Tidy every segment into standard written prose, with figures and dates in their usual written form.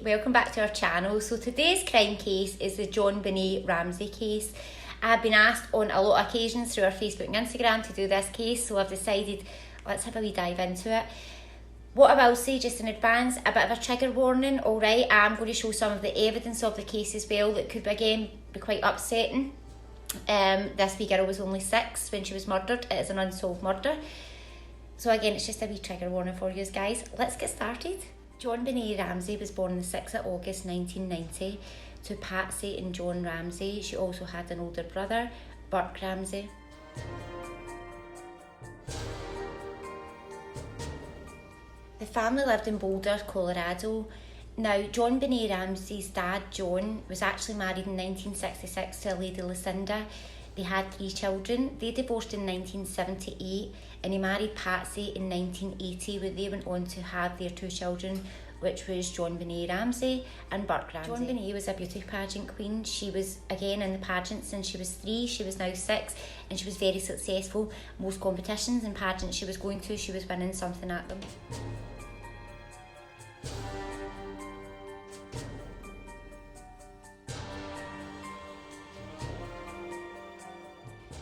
welcome back to our channel. So today's crime case is the Jon Benett Ramsey case. I've been asked on a lot of occasions through our Facebook and Instagram to do this case, so I've decided let's have a wee dive into it. What I will say just in advance, a bit of a trigger warning, alright, I'm going to show some of the evidence of the case as well that could again be quite upsetting. This wee girl was only 6 when she was murdered. It is an unsolved murder. So again, it's just a wee trigger warning for you guys. Let's get started. Jon Benett Ramsey was born on the 6th of August 1990 to Patsy and Jon Ramsey. She also had an older brother, Burke Ramsey. The family lived in Boulder, Colorado. Now, Jon Benett Ramsey's dad, John, was actually married in 1966 to a lady, Lucinda. They had 3 children. They divorced in 1978 and he married Patsy in 1980, where they went on to have their 2 children, which was Jon Benett Ramsey and Burke Ramsey. Jon Benett was a beauty pageant queen. She was, again, in the pageant since she was 3. She was now 6 and she was very successful. Most competitions and pageants she was going to, she was winning something at them.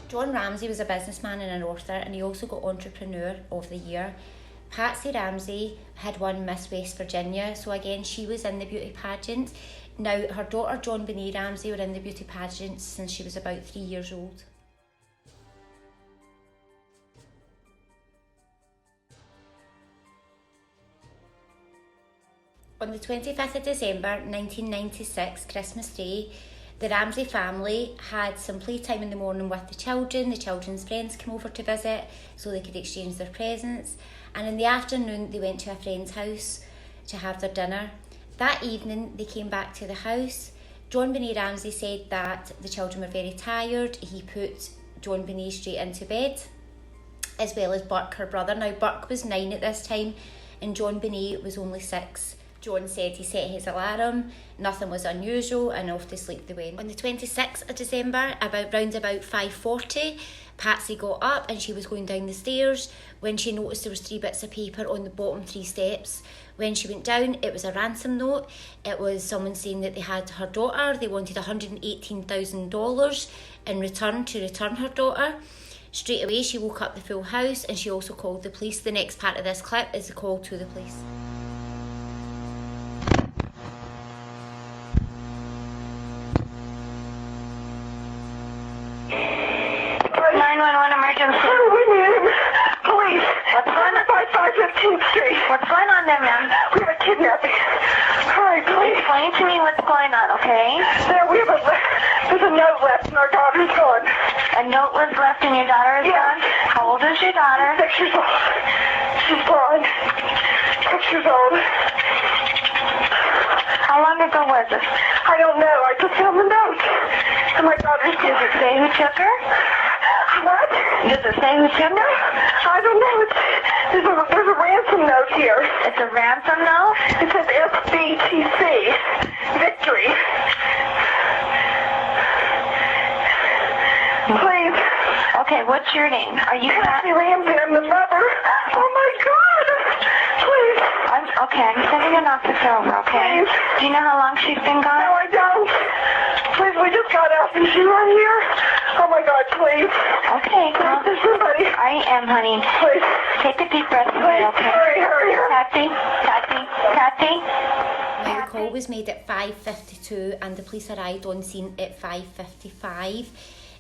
Jon Ramsey was a businessman and an author, and he also got Entrepreneur of the Year. Patsy Ramsey had won Miss West Virginia, so again she was in the beauty pageant. Now her daughter Jon Benett Ramsey were in the beauty pageant since she was about 3 years old. On the 25th of December 1996, Christmas Day, the Ramsey family had some playtime in the morning with the children. The children's friends came over to visit so they could exchange their presents. And in the afternoon, they went to a friend's house to have their dinner. That evening, they came back to the house. Jon Benett Ramsey said that the children were very tired. He put Jon Benett straight into bed, as well as Burke, her brother. Now, Burke was 9 at this time, and Jon Benett was only 6. Jon said he set his alarm, nothing was unusual, and off to sleep they went. On the 26th of December, round about 5:40, Patsy got up and she was going down the stairs when she noticed there was 3 bits of paper on the bottom 3 steps. When she went down, it was a ransom note. It was someone saying that they had her daughter. They wanted $118,000 in return to return her daughter. Straight away, she woke up the full house and she also called the police. The next part of this clip is the call to the police. 911 emergency. Police. What's going on? 515th Street. What's going on there, ma'am? We have a kidnapping. Hurry, please. Explain to me what's going on, okay? There's a note left and our daughter's gone. A note was left and your daughter is gone? How old is your daughter? 6 years old. She's blind. 6 years old. How long ago was this? I don't know. I just found the note. And my daughter's Does it say who took her? What? Does it say who took her? I don't know. There's a ransom note here. It's a ransom note? It says SBTC. Victory. Please. Okay, what's your name? Are you Patsy Ramsey, I'm the mother. Oh my God. Please. I'm sending an officer over, okay? Please. Do you know how long she's been gone? No, I don't. Please, we just got out. Is she right here? Oh my God, please. Okay, Please, there's somebody. I am, honey. Please. Take a deep breath for me, Please, okay? hurry. Patsy. Now, the call was made at 5:52 and the police arrived on scene at 5:55.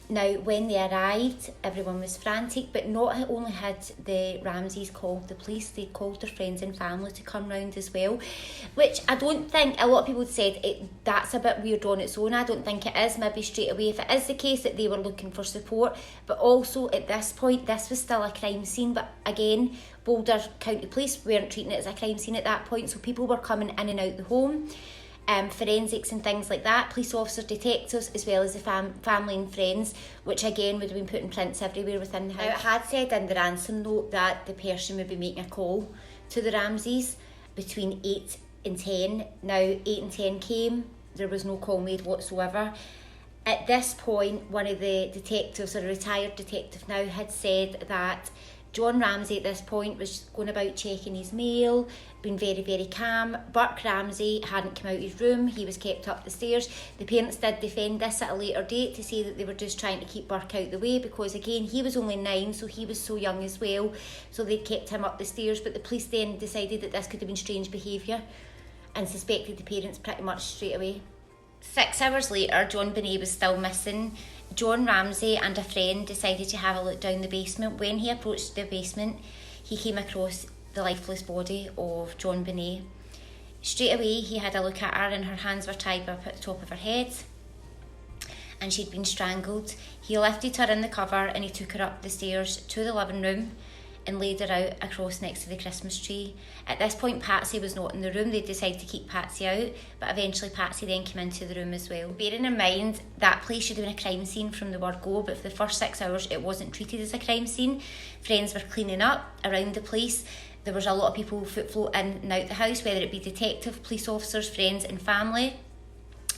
Now, when they arrived, everyone was frantic, but not only had the Ramseys called the police, they called their friends and family to come round as well, which I don't think, a lot of people said that's a bit weird on its own. I don't think it is, maybe straight away, if it is the case that they were looking for support, but also at this point, this was still a crime scene, but again, Boulder County Police weren't treating it as a crime scene at that point, so people were coming in and out the home. Forensics and things like that, police officers, detectives, as well as the family and friends, which again would have been putting prints everywhere within the house. Now, it had said in the ransom note that the person would be making a call to the Ramseys between 8 and 10. Now, 8 and 10 came, there was no call made whatsoever. At this point, one of the detectives, a retired detective now, had said that Jon Ramsey at this point was going about checking his mail, being very, very calm. Burke Ramsey hadn't come out of his room, he was kept up the stairs. The parents did defend this at a later date to say that they were just trying to keep Burke out the way because, again, he was only 9, so he was so young as well, so they kept him up the stairs. But the police then decided that this could have been strange behaviour and suspected the parents pretty much straight away. 6 hours later, Jon Benett was still missing. Jon Ramsey and a friend decided to have a look down the basement. When he approached the basement, he came across the lifeless body of Jon Benett. Straight away, he had a look at her and her hands were tied up at the top of her head and she'd been strangled. He lifted her in the cover and he took her up the stairs to the living room and laid her out across next to the Christmas tree. At this point, Patsy was not in the room. They decided to keep Patsy out, but eventually Patsy then came into the room as well. Bearing in mind, that place should have been a crime scene from the word go, but for the first 6 hours it wasn't treated as a crime scene. Friends were cleaning up around the place. There was a lot of people foot float in and out the house, whether it be detective, police officers, friends and family.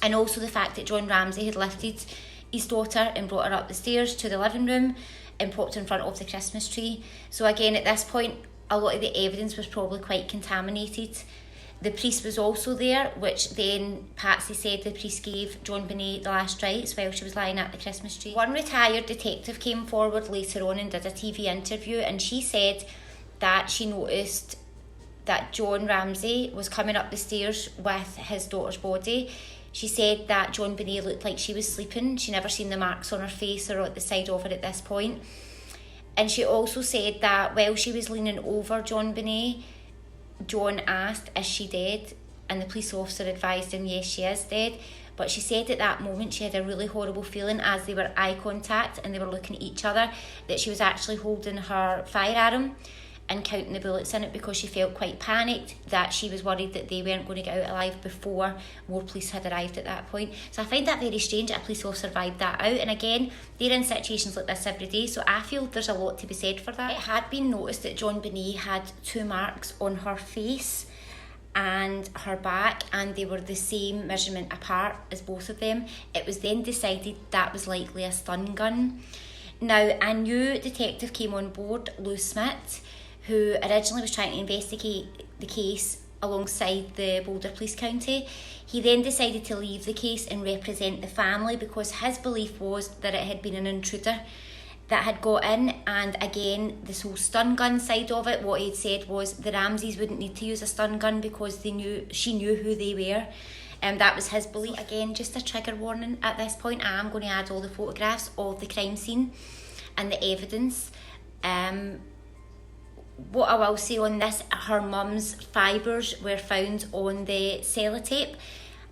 And also the fact that Jon Ramsey had lifted his daughter and brought her up the stairs to the living room and popped in front of the Christmas tree. So again, at this point, a lot of the evidence was probably quite contaminated. The priest was also there, which then Patsy said the priest gave Jon Benett the last rites while she was lying at the Christmas tree. One retired detective came forward later on and did a TV interview, and she said that she noticed that Jon Ramsey was coming up the stairs with his daughter's body. She said that Jon Benett looked like she was sleeping. She never seen the marks on her face or at the side of her at this point. And she also said that while she was leaning over Jon Benett, Jon asked, "Is she dead?" And the police officer advised him, yes, she is dead. But she said at that moment she had a really horrible feeling as they were eye contact and they were looking at each other, that she was actually holding her firearm and counting the bullets in it because she felt quite panicked, that she was worried that they weren't going to get out alive before more police had arrived at that point. So I find that very strange that a police officer survived that out. And again, they're in situations like this every day, so I feel there's a lot to be said for that. It had been noticed that Jon Benett had 2 marks on her face and her back, and they were the same measurement apart as both of them. It was then decided that was likely a stun gun. Now, a new detective came on board, Lou Smith, who originally was trying to investigate the case alongside the Boulder Police County. He then decided to leave the case and represent the family because his belief was that it had been an intruder that had got in. And again, this whole stun gun side of it, what he'd said was the Ramseys wouldn't need to use a stun gun because she knew who they were. That was his belief. So again, just a trigger warning at this point. I am going to add all the photographs of the crime scene and the evidence. What I will say on this, her mum's fibres were found on the sellotape,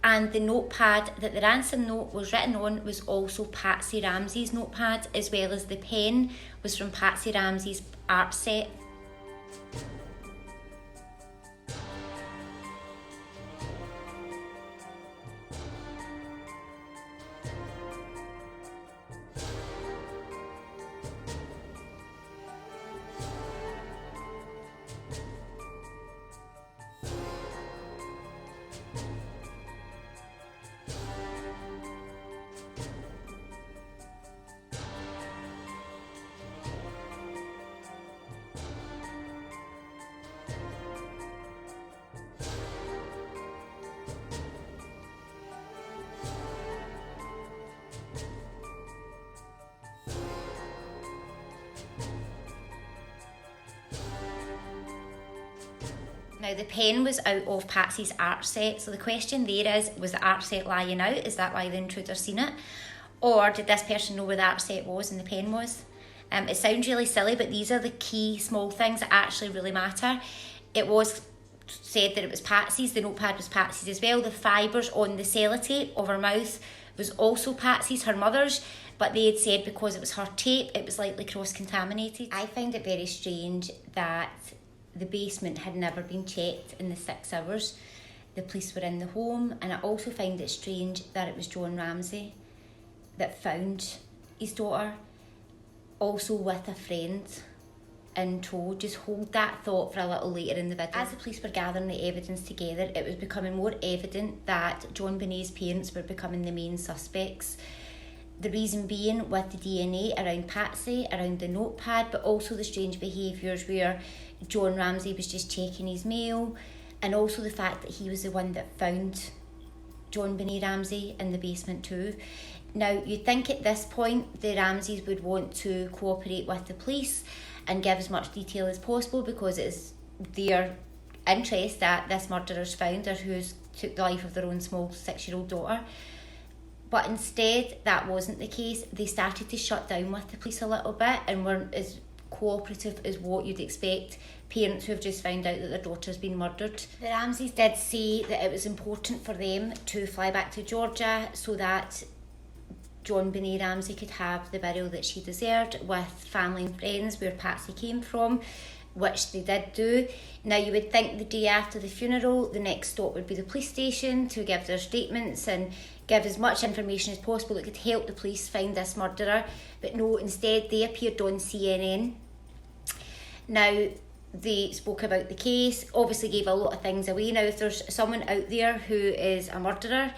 and the notepad that the ransom note was written on was also Patsy Ramsey's notepad, as well as the pen was from Patsy Ramsey's art set. Now, the pen was out of Patsy's art set, so the question there is, was the art set lying out? Is that why the intruder seen it? Or did this person know where the art set was and the pen was? It sounds really silly, but these are the key small things that actually really matter. It was said that it was Patsy's, the notepad was Patsy's as well. The fibres on the sellotape of her mouth was also Patsy's, her mother's, but they had said because it was her tape, it was likely cross-contaminated. I find it very strange that the basement had never been checked in the 6 hours the police were in the home, and I also find it strange that it was Jon Ramsey that found his daughter, also with a friend in tow. Just hold that thought for a little later in the video. As the police were gathering the evidence together, it was becoming more evident that Jon Benett's parents were becoming the main suspects. The reason being with the DNA around Patsy, around the notepad, but also the strange behaviours where Jon Ramsey was just checking his mail, and also the fact that he was the one that found Jon Benett Ramsey in the basement too. Now, you'd think at this point the Ramseys would want to cooperate with the police and give as much detail as possible, because it is their interest that this murderer's found, or who's took the life of their own small 6-year-old daughter. But instead, that wasn't the case. They started to shut down with the police a little bit and weren't as cooperative as what you'd expect parents who have just found out that their daughter's been murdered. The Ramseys did say that it was important for them to fly back to Georgia so that Jon Benett Ramsey could have the burial that she deserved with family and friends where Patsy came from, which they did do. Now, you would think the day after the funeral, the next stop would be the police station to give their statements and give as much information as possible that could help the police find this murderer. But no, instead they appeared on CNN. Now, they spoke about the case, obviously gave a lot of things away. Now, if there's someone out there who is a murderer,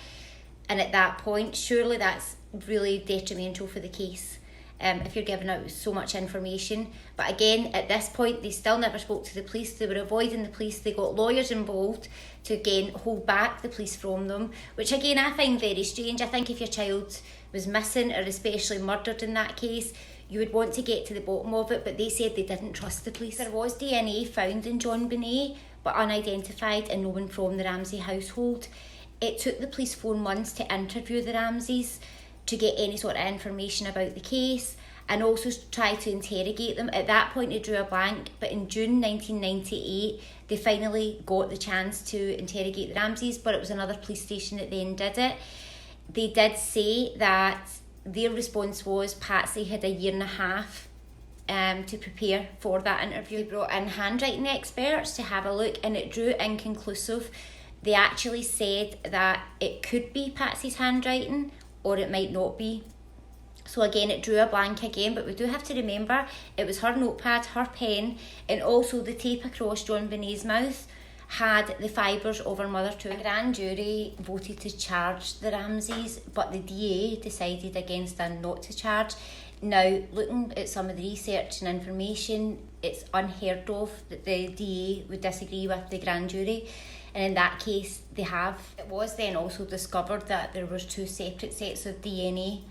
and at that point, surely that's really detrimental for the case. If you're giving out so much information. But again, at this point, they still never spoke to the police. They were avoiding the police. They got lawyers involved to, again, hold back the police from them, which, again, I find very strange. I think if your child was missing, or especially murdered in that case, you would want to get to the bottom of it, but they said they didn't trust the police. There was DNA found in Jon Benett, but unidentified, and no one from the Ramsey household. It took the police 4 months to interview the Ramseys to get any sort of information about the case, and also try to interrogate them. At that point, they drew a blank, but in June 1998, they finally got the chance to interrogate the Ramseys, but it was another police station that then did it. They did say that their response was Patsy had 1.5 years to prepare for that interview. They brought in handwriting experts to have a look, and it drew inconclusive. They actually said that it could be Patsy's handwriting, or it might not be. So again, it drew a blank again, but we do have to remember it was her notepad, her pen, and also the tape across Jon Benett's mouth had the fibres of her mother too. A grand jury voted to charge the Ramseys, but the DA decided against them not to charge. Now, looking at some of the research and information, it's unheard of that the DA would disagree with the grand jury. And in that case, they have. It was then also discovered that there was 2 separate sets of DNA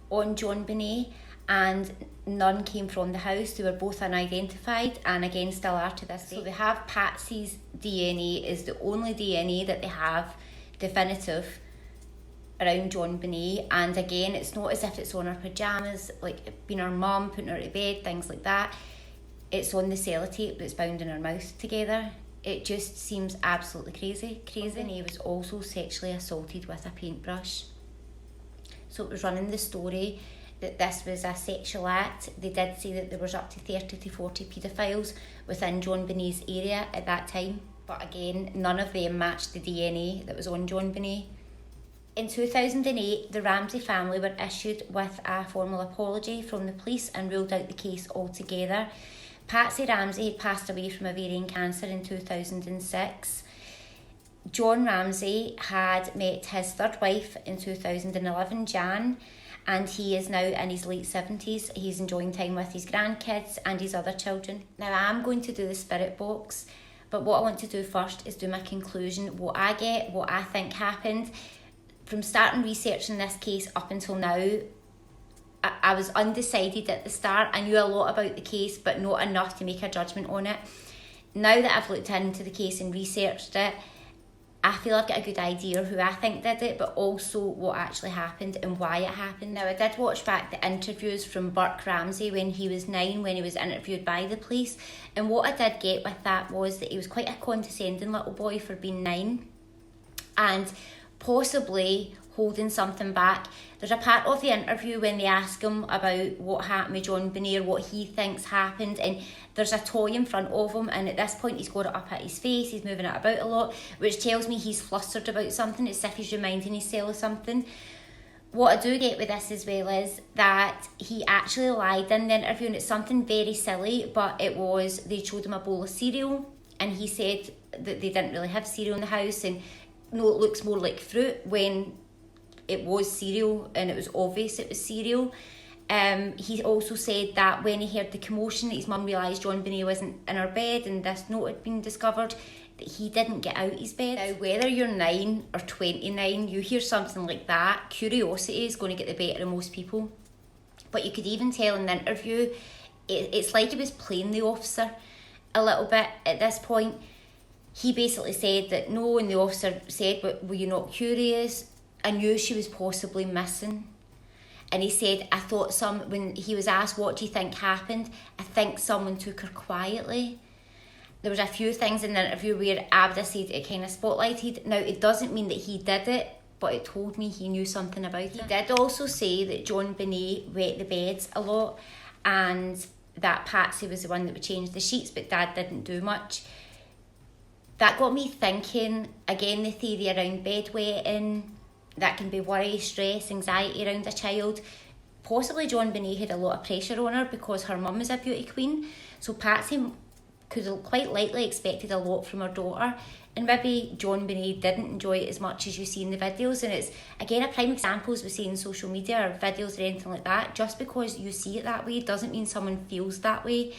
on Jon Benett, and none came from the house. They were both unidentified, and again still are to this day. So they have Patsy's DNA is the only DNA that they have definitive around Jon Benett, and again, it's not as if it's on her pyjamas, like being her mum, putting her to bed, things like that. It's on the sellotape that's bound in her mouth together. It just seems absolutely crazy. He was also sexually assaulted with a paintbrush. So it was running the story that this was a sexual act. They did say that there was up to 30 to 40 paedophiles within Jon Benett's area at that time. But again, none of them matched the DNA that was on Jon Benett. In 2008, the Ramsey family were issued with a formal apology from the police and ruled out the case altogether. Patsy Ramsey had passed away from ovarian cancer in 2006. Jon Ramsey had met his third wife in 2011, Jan, and he is now in his late 70s. He's enjoying time with his grandkids and his other children. Now, I'm going to do the spirit box, but what I want to do first is do my conclusion, what I get, what I think happened. From starting researching this case up until now, I was undecided at the start. I knew a lot about the case, but not enough to make a judgment on it. Now that I've looked into the case and researched it, I feel I've got a good idea who I think did it, but also what actually happened and why it happened. Now, I did watch back the interviews from Burke Ramsey when he was 9, when he was interviewed by the police, and what I did get with that was that he was quite a condescending little boy for being 9, and possibly holding something back. There's a part of the interview when they ask him about what happened with Jon Benett, what he thinks happened, and there's a toy in front of him, and at this point he's got it up at his face, he's moving it about a lot, which tells me he's flustered about something. It's as if he's reminding himself of something. What I do get with this as well is that he actually lied in the interview, and it's something very silly, but it was, they showed him a bowl of cereal, and he said that they didn't really have cereal in the house, and no, it looks more like fruit, when it was cereal and it was obvious it was cereal. He also said that when he heard the commotion, that his mum realised Jon Benett wasn't in her bed and this note had been discovered, that he didn't get out his bed. Now, whether you're 9 or 29, you hear something like that, curiosity is going to get the better of most people. But you could even tell in the interview, it's like he was playing the officer a little bit at this point. He basically said that no, and the officer said, "But were you not curious? I knew she was possibly missing." And he said, when he was asked, "What do you think happened?" "I think someone took her quietly." There was a few things in the interview where Abda said it kind of spotlighted. Now, it doesn't mean that he did it, but it told me he knew something about it. He did also say that Jon Benett wet the beds a lot and that Patsy was the one that would change the sheets, but Dad didn't do much. That got me thinking, again, the theory around bedwetting, that can be worry, stress, anxiety around a child. Possibly Jon Benett had a lot of pressure on her because her mum is a beauty queen. So Patsy could have quite likely expected a lot from her daughter. And maybe Jon Benett didn't enjoy it as much as you see in the videos. And it's, again, a prime example, as we see in social media or videos or anything like that. Just because you see it that way doesn't mean someone feels that way.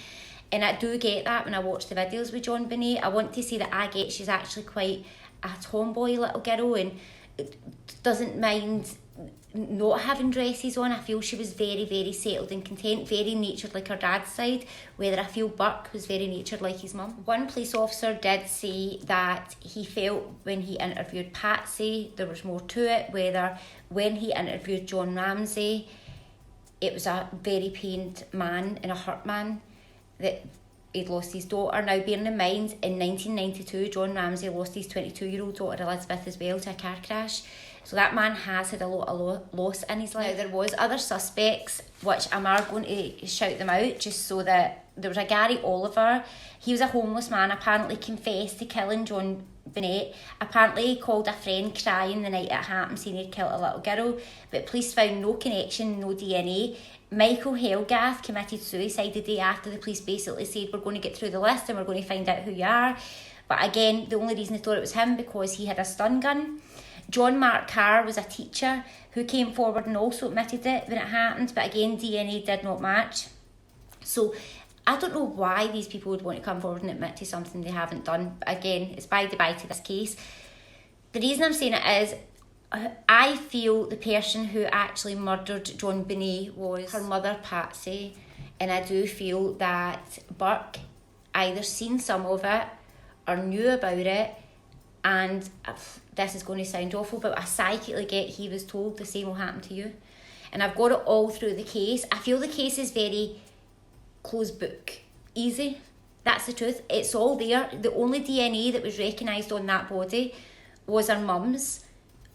And I do get that when I watch the videos with Jon Benett. I want to say that I get she's actually quite a tomboy little girl and doesn't mind not having dresses on. I feel she was very, very settled and content, very natured like her dad's side, whether I feel Burke was very natured like his mum. One police officer did say that he felt when he interviewed Patsy there was more to it, whether when he interviewed Jon Ramsey it was a very pained man and a hurt man that he'd lost his daughter. Now, bearing in mind, in 1992, Jon Ramsey lost his 22-year-old daughter Elizabeth as well to a car crash. So that man has had a lot of loss in his life. Now, there was other suspects, which I'm going to shout them out just so that there was a Gary Oliver. He was a homeless man, apparently confessed to killing Jon Benett. Apparently he called a friend crying the night it happened, saying he'd killed a little girl, but police found no connection, no DNA. Michael Helgath committed suicide the day after. The police basically said, "We're going to get through the list and we're going to find out who you are." But again, the only reason they thought it was him because he had a stun gun. John Mark Carr was a teacher who came forward and also admitted it when it happened, but again, DNA did not match. So I don't know why these people would want to come forward and admit to something they haven't done. But again, it's by the by to this case. The reason I'm saying it is, I feel the person who actually murdered Jon Benett was her mother, Patsy, and I do feel that Burke either seen some of it or knew about it, and this is going to sound awful, but I psychically get he was told the same will happen to you. And I've got it all through the case. I feel the case is very closed book, easy. That's the truth. It's all there. The only DNA that was recognised on that body was her mum's.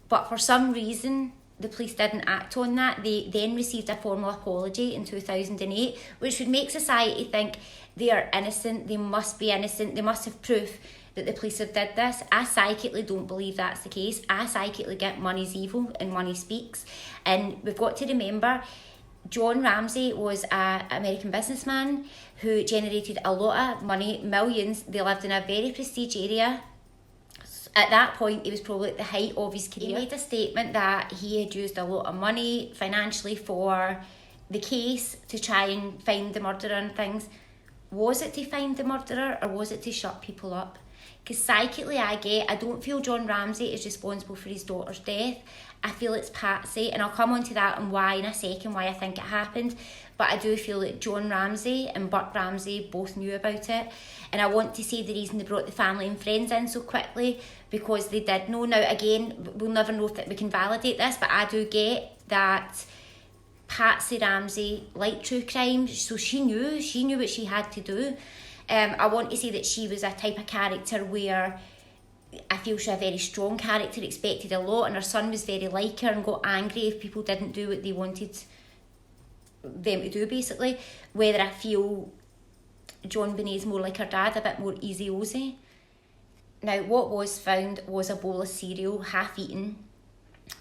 But for some reason, the police didn't act on that. They then received a formal apology in 2008, which would make society think they are innocent, they must be innocent, they must have proof that the police have did this. I psychically don't believe that's the case. I psychically get money's evil and money speaks. And we've got to remember, Jon Ramsey was an American businessman who generated a lot of money, millions. They lived in a very prestige area. At that point, he was probably at the height of his career. He made a statement that he had used a lot of money financially for the case to try and find the murderer and things. Was it to find the murderer or was it to shut people up? Because psychically I don't feel Jon Ramsey is responsible for his daughter's death. I feel it's Patsy, and I'll come on to that and why in a second, why I think it happened. But I do feel that Jon Ramsey and Burke Ramsey both knew about it. And I want to say the reason they brought the family and friends in so quickly, because they did know. Now again, we'll never know if we can validate this, but I do get that Patsy Ramsey liked true crime, so she knew what she had to do. I want to say that she was a type of character where I feel she's a very strong character, expected a lot, and her son was very like her and got angry if people didn't do what they wanted them to do, basically. Whether I feel Jon Benett's more like her dad, a bit more easy-ozy. Now, what was found was a bowl of cereal, half-eaten,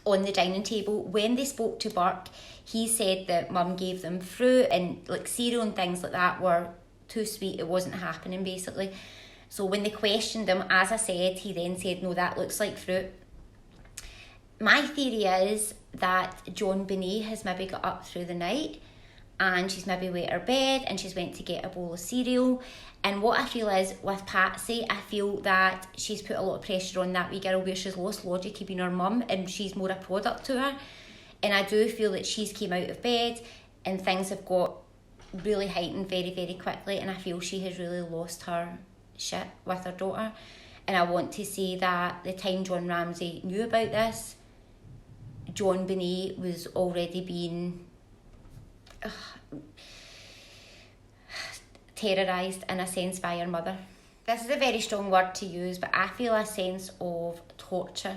on the dining table. When they spoke to Burke, he said that Mum gave them fruit and like cereal and things like that were too sweet, it wasn't happening, basically. So when they questioned him, as I said, he then said, "No, that looks like fruit." My theory is that Jon Benett has maybe got up through the night and she's maybe wet her bed and she's went to get a bowl of cereal. And what I feel is with Patsy, I feel that she's put a lot of pressure on that wee girl where she's lost logic of being her mum and she's more a product to her. And I do feel that she's came out of bed and things have got really heightened very, very quickly, and I feel she has really lost her shit with her daughter. And I want to say that the time Jon Ramsey knew about this, Jon Benett was already being terrorised in a sense by her mother. This is a very strong word to use, but I feel a sense of torture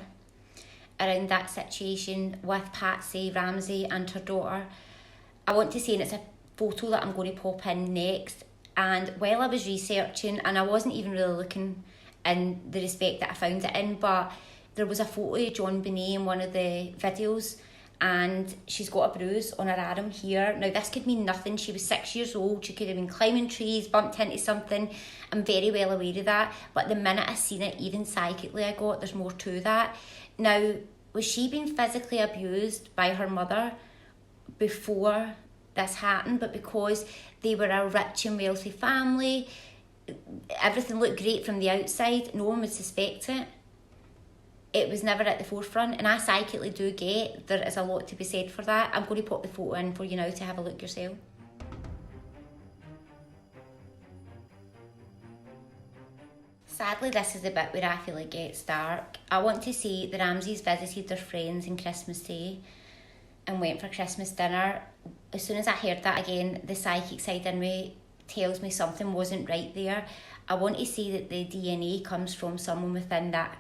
around that situation with Patsy Ramsey and her daughter. I want to say, and it's a photo that I'm going to pop in next, and while I was researching, and I wasn't even really looking in the respect that I found it in, but there was a photo of Jon Benett in one of the videos, and she's got a bruise on her arm here. Now this could mean nothing. She was 6 years old. She could have been climbing trees, bumped into something. I'm very well aware of that. But the minute I seen it, even psychically, I got, there's more to that. Now, was she being physically abused by her mother before this happened? But because they were a rich and wealthy family, everything looked great from the outside, no one would suspect it. It was never at the forefront, and I psychically do get there is a lot to be said for that. I'm going to pop the photo in for you now to have a look yourself. Sadly, this is the bit where I feel it gets dark. I want to say the Ramseys visited their friends on Christmas Day and went for Christmas dinner. As soon as I heard that again, the psychic side in me tells me something wasn't right there. I want to say that the DNA comes from someone within that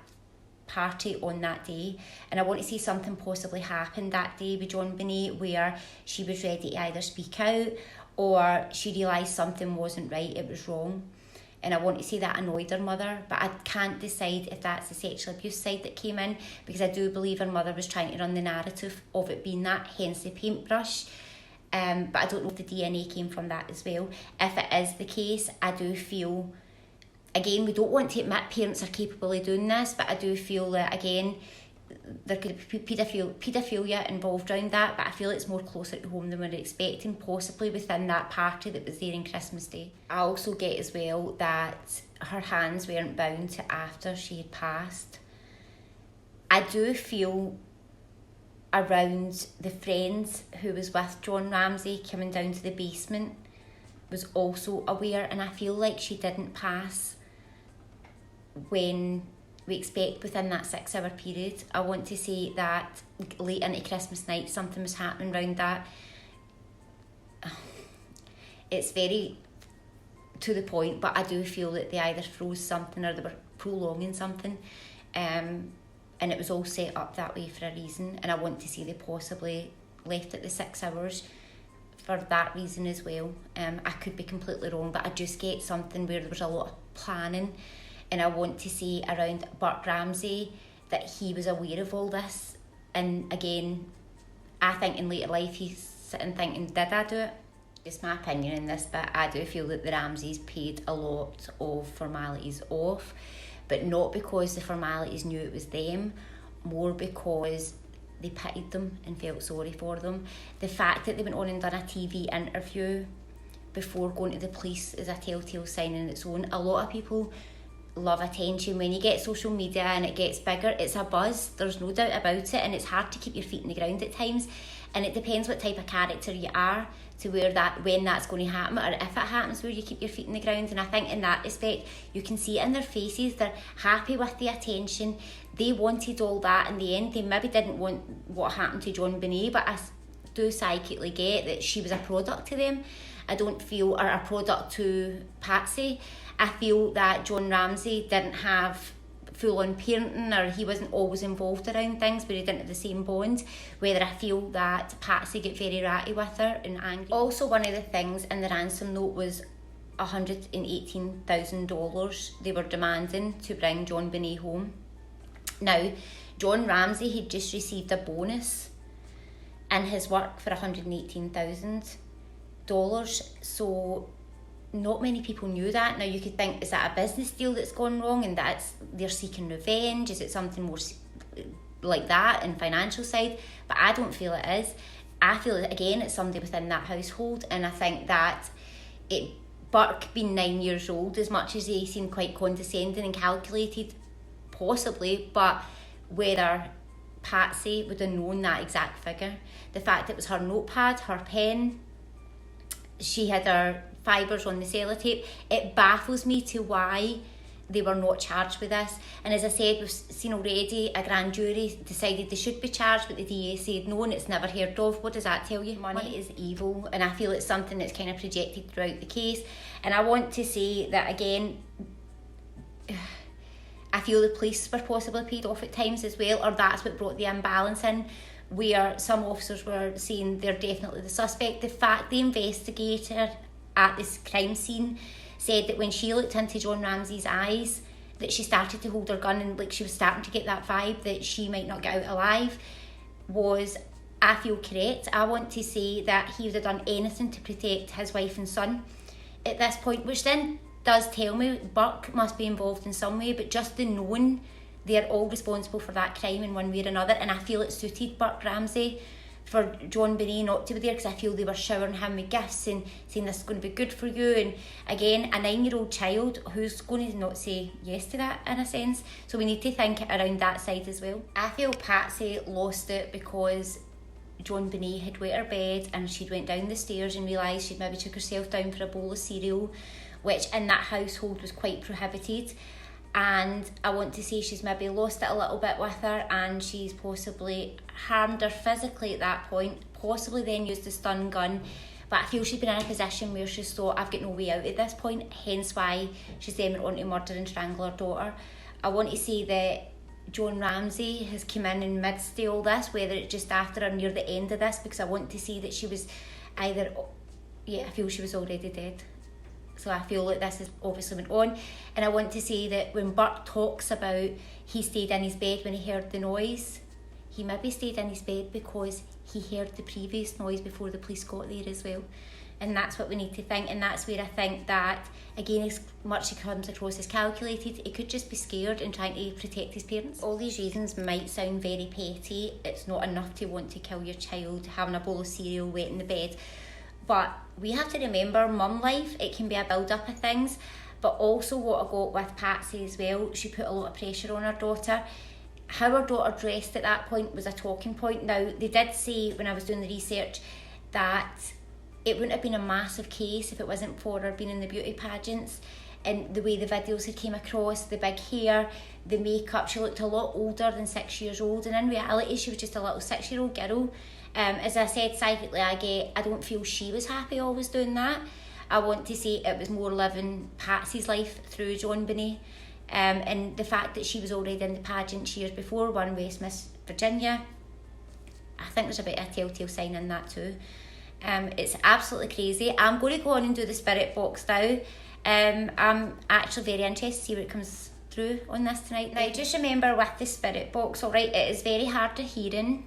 party on that day, and I want to see something possibly happened that day with Jon Benett where she was ready to either speak out or she realised something wasn't right, it was wrong. And I want to say that annoyed her mother, but I can't decide if that's the sexual abuse side that came in, because I do believe her mother was trying to run the narrative of it being that, hence the paintbrush. But I don't know if the DNA came from that as well. If it is the case, I do feel, again, we don't want to admit parents are capable of doing this, but I do feel that, again, there could be paedophilia involved around that, but I feel it's more closer to home than we were expecting, possibly within that party that was there on Christmas Day. I also get as well that her hands weren't bound to after she had passed. I do feel around the friends who was with Jon Ramsey coming down to the basement was also aware, and I feel like she didn't pass when we expect within that 6 hour period. I want to say that late into Christmas night something was happening around that. It's very to the point, but I do feel that they either froze something or they were prolonging something, and it was all set up that way for a reason, and I want to say they possibly left it the 6 hours for that reason as well. I could be completely wrong, but I just get something where there was a lot of planning. And I want to say around Burt Ramsey that he was aware of all this. And again, I think in later life he's sitting thinking, did I do it? Just my opinion in this, but I do feel that the Ramseys paid a lot of formalities off, but not because the formalities knew it was them, more because they pitied them and felt sorry for them. The fact that they went on and done a TV interview before going to the police is a telltale sign in its own. A lot of people love attention. When you get social media and it gets bigger, it's a buzz, there's no doubt about it, and it's hard to keep your feet in the ground at times, and it depends what type of character you are to where that, when that's going to happen, or if it happens where you keep your feet in the ground. And I think in that respect you can see it in their faces, they're happy with the attention, they wanted all that in the end. They maybe didn't want what happened to Jon Benett, but I do psychically get that she was a product to them. I don't feel, or a product to Patsy. I feel that Jon Ramsey didn't have full-on parenting, or he wasn't always involved around things, but he didn't have the same bond. Whether I feel that Patsy got very ratty with her and angry. Also, one of the things in the ransom note was $118,000 they were demanding to bring Jon Benett home. Now, Jon Ramsey had just received a bonus in his work for $118,000, so not many people knew that. Now you could think, is that a business deal that's gone wrong and they're seeking revenge? Is it something more like that and financial side, but I don't feel it is. I feel again it's somebody within that household, and I think that Burke being 9 years old, as much as he seemed quite condescending and calculated, possibly, but whether Patsy would have known that exact figure, the fact it was her notepad, her pen, she had her fibres on the sellotape, it baffles me to why they were not charged with this. And as I said, we've seen already a grand jury decided they should be charged, but the DA said no and it's never heard of. What does that tell you? Money is evil, and I feel it's something that's kind of projected throughout the case. And I want to say that again, I feel the police were possibly paid off at times as well, or that's what brought the imbalance in, where some officers were saying they're definitely the suspect. The fact the investigator at this crime scene said that when she looked into Jon Ramsey's eyes, that she started to hold her gun and like she was starting to get that vibe that she might not get out alive, was, I feel, correct. I want to say that he would have done anything to protect his wife and son at this point, which then does tell me Burke must be involved in some way, but just the knowing they're all responsible for that crime in one way or another, and I feel it suited Burke Ramsey for Jon Benett not to be there, because I feel they were showering him with gifts and saying this is going to be good for you, and again, a 9-year-old child, who's going to not say yes to that in a sense? So we need to think around that side as well. I feel Patsy lost it because Jon Benett had wet her bed and she'd went down the stairs and realised she'd maybe took herself down for a bowl of cereal, which in that household was quite prohibited. And I want to say she's maybe lost it a little bit with her, and she's possibly harmed her physically at that point, possibly then used the stun gun. But I feel she's been in a position where she's thought, I've got no way out at this point, hence why she's then went on to murder and strangle her daughter. I want to say that Jon Ramsey has come in midst of all this, whether it's just after or near the end of this, because I want to say that she was either, I feel she was already dead. So I feel like this has obviously went on. And I want to say that when Burke talks about he stayed in his bed when he heard the noise, he maybe stayed in his bed because he heard the previous noise before the police got there as well. And that's what we need to think. And that's where I think that, again, as much as it comes across as calculated, he could just be scared and trying to protect his parents. All these reasons might sound very petty. It's not enough to want to kill your child, having a bowl of cereal wet in the bed. But we have to remember, mum life, it can be a build-up of things. But also what I got with Patsy as well, she put a lot of pressure on her daughter. How her daughter dressed at that point was a talking point. Now, they did say, when I was doing the research, that it wouldn't have been a massive case if it wasn't for her being in the beauty pageants, and the way the videos had came across, the big hair, the makeup. She looked a lot older than 6 years old, and in reality she was just a little 6-year-old girl. As I said, psychically I don't feel she was happy always doing that. I want to say it was more living Patsy's life through Jon Benett, and the fact that she was already in the pageant years before, won West Miss Virginia. I think there's a bit of a telltale sign in that too. It's absolutely crazy. I'm going to go on and do the spirit box now. I'm actually very interested to see what comes through on this tonight. Now, just remember with the spirit box, alright, it is very hard to hearing.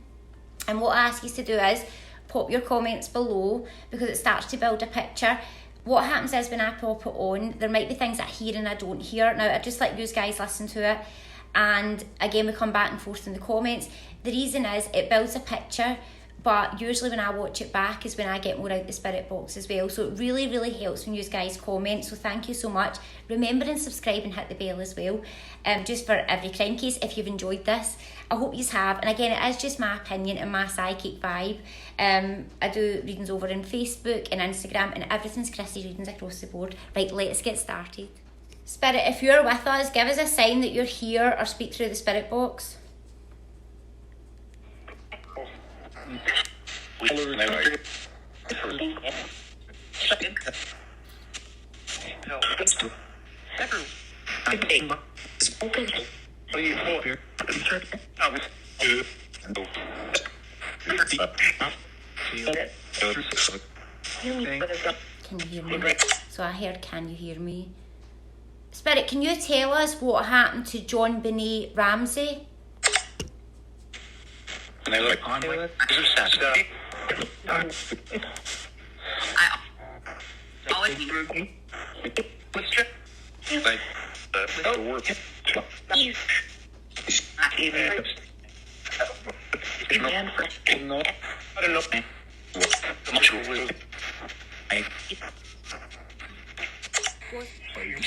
And what I ask you to do is pop your comments below, because it starts to build a picture. What happens is when I pop it on, there might be things I hear and I don't hear. Now, I just let you guys listen to it. And again, we come back and forth in the comments. The reason is it builds a picture, but usually when I watch it back is when I get more out the spirit box as well. So it really, really helps when you guys comment. So thank you so much. Remember and subscribe and hit the bell as well, just for every crime case if you've enjoyed this. I hope you have. And again, it is just my opinion and my psychic vibe. I do readings over on Facebook and Instagram, and everything's Chrissy's readings across the board. Right, let's get started. Spirit, if you're with us, give us a sign that you're here or speak through the spirit box. Can you hear me? So I heard, can you hear me? Spirit, can you tell us what happened to Jon Benett Ramsey?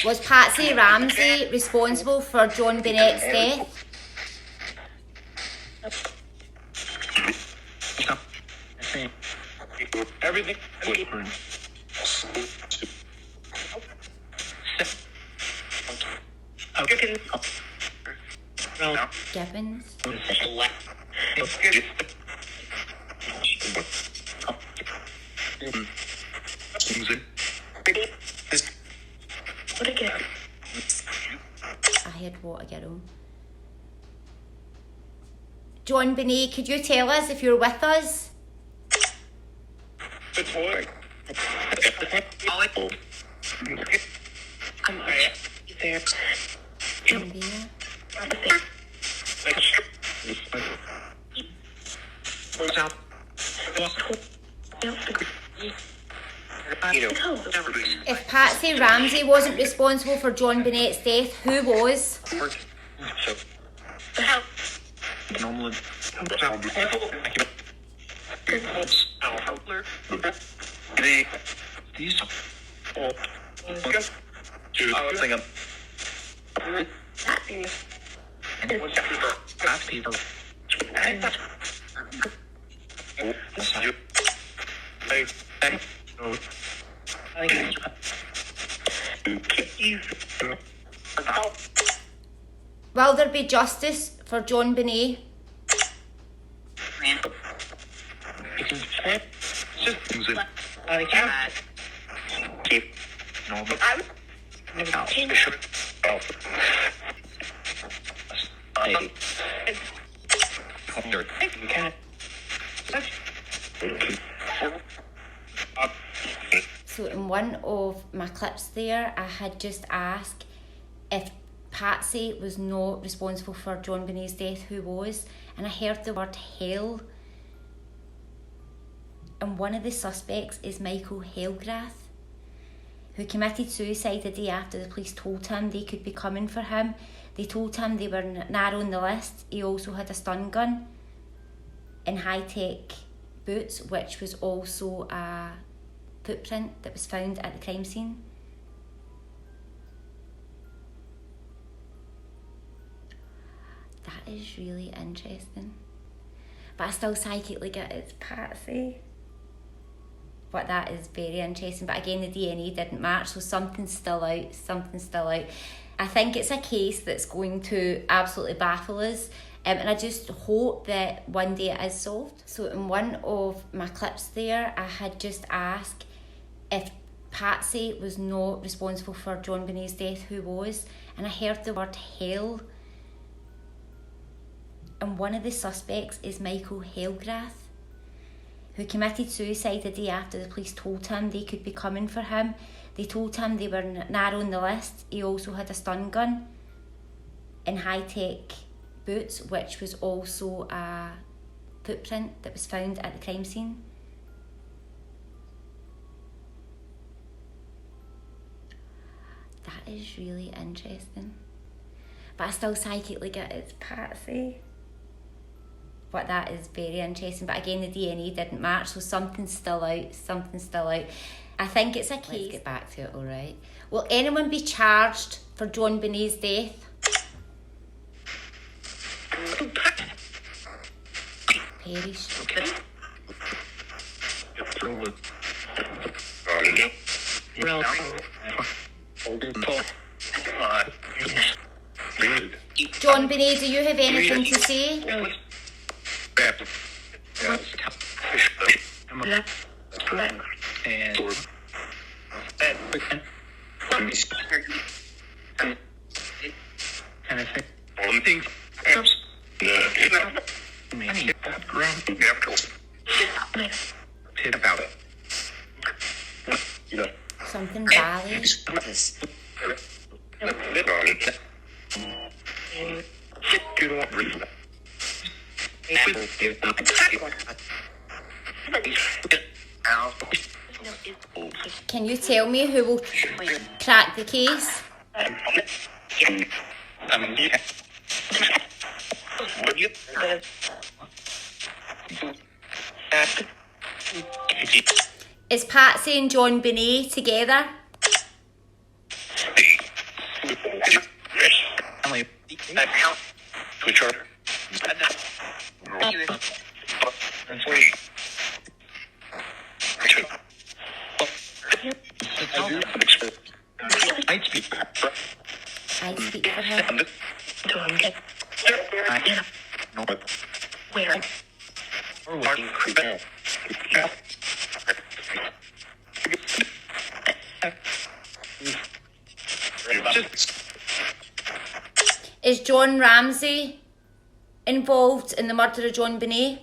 Was Patsy Ramsey responsible for Jon Benett's death? Everything. Gibbons? I had what a girl. Jon Benett, could you tell us if you're with us? If Patsy Ramsey wasn't responsible for Jon Benett's death, who was? Will there be justice for Jon Benett? So in one of my clips there, I had just asked if Patsy was not responsible for Jon Benett's death, who was? And I heard the word hell. And one of the suspects is Michael Hellgrath, who committed suicide the day after the police told him they could be coming for him. They told him they were narrowing the list. He also had a stun gun and high-tech boots, which was also a footprint that was found at the crime scene. That is really interesting. But I still psychically get it's Patsy. But that is very interesting. But again, the DNA didn't match, so something's still out. I think it's a case that's going to absolutely baffle us. And I just hope that one day it is solved. So in one of my clips there, I had just asked if Patsy was not responsible for Jon Benett's death, who was? And I heard the word hell. And one of the suspects is Michael Hellgrath, who committed suicide the day after the police told him they could be coming for him. They told him they were narrowing the list. He also had a stun gun and high-tech boots, which was also a footprint that was found at the crime scene. That is really interesting. But I still psychically get it's Patsy. But that is very interesting. But again, the DNA didn't match, so something's still out. I think it's a case. Let's get back to it, all right. Will anyone be charged for Jon Benett's death? Perish. Jon Benett, do you have anything to say? Something Valley. Can you tell me who will crack the case? Is Patsy and Jon Benett together? I'd speak for her. I'd speak for her. No, but Where? Is Jon Ramsey involved in the murder of Jon Benett?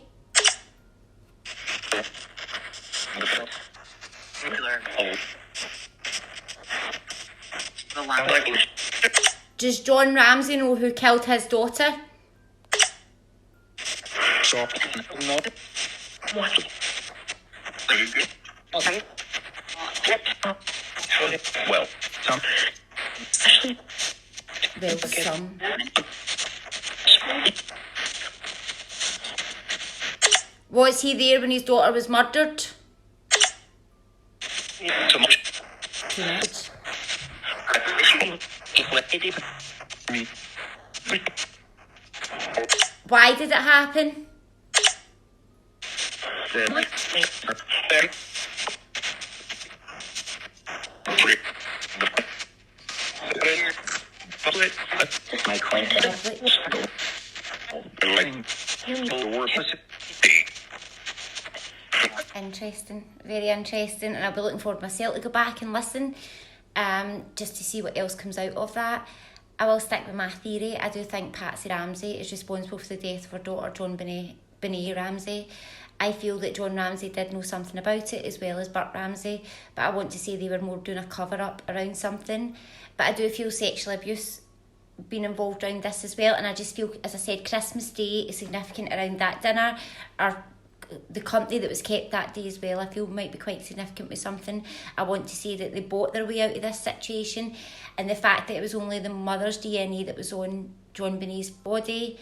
Does Jon Ramsey know who killed his daughter? So, What? well, some Well, some. Was he there when his daughter was murdered? so much. Too much. Why did it happen? My client. Interesting, very interesting, and I'll be looking forward myself to go back and listen, just to see what else comes out of that. I will stick with my theory. I do think Patsy Ramsey is responsible for the death of her daughter, Jon Benett Ramsey. I feel that Jon Ramsey did know something about it as well as Burt Ramsey, but I want to say they were more doing a cover-up around something. But I do feel sexual abuse being involved around this as well, and I just feel, as I said, Christmas Day is significant around that dinner, or the company that was kept that day as well. I feel might be quite significant with something. I want to say that they bought their way out of this situation, and the fact that it was only the mother's DNA that was on Jon Benett's body.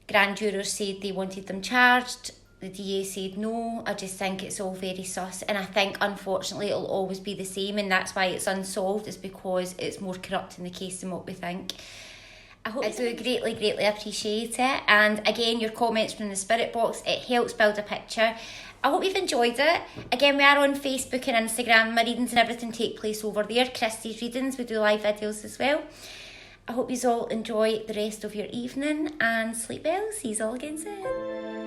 Grand jurors said they wanted them charged. The DA said no. I just think it's all very sus, and I think unfortunately it'll always be the same, and that's why it's unsolved, is because it's more corrupt in the case than what we think. I do greatly appreciate it, and again, your comments from the spirit box, it helps build a picture. I hope you've enjoyed it. Again, we are on Facebook and Instagram. My readings and everything take place over there. Christie's readings, we do live videos as well. I hope you all enjoy the rest of your evening and sleep well. See you all again soon.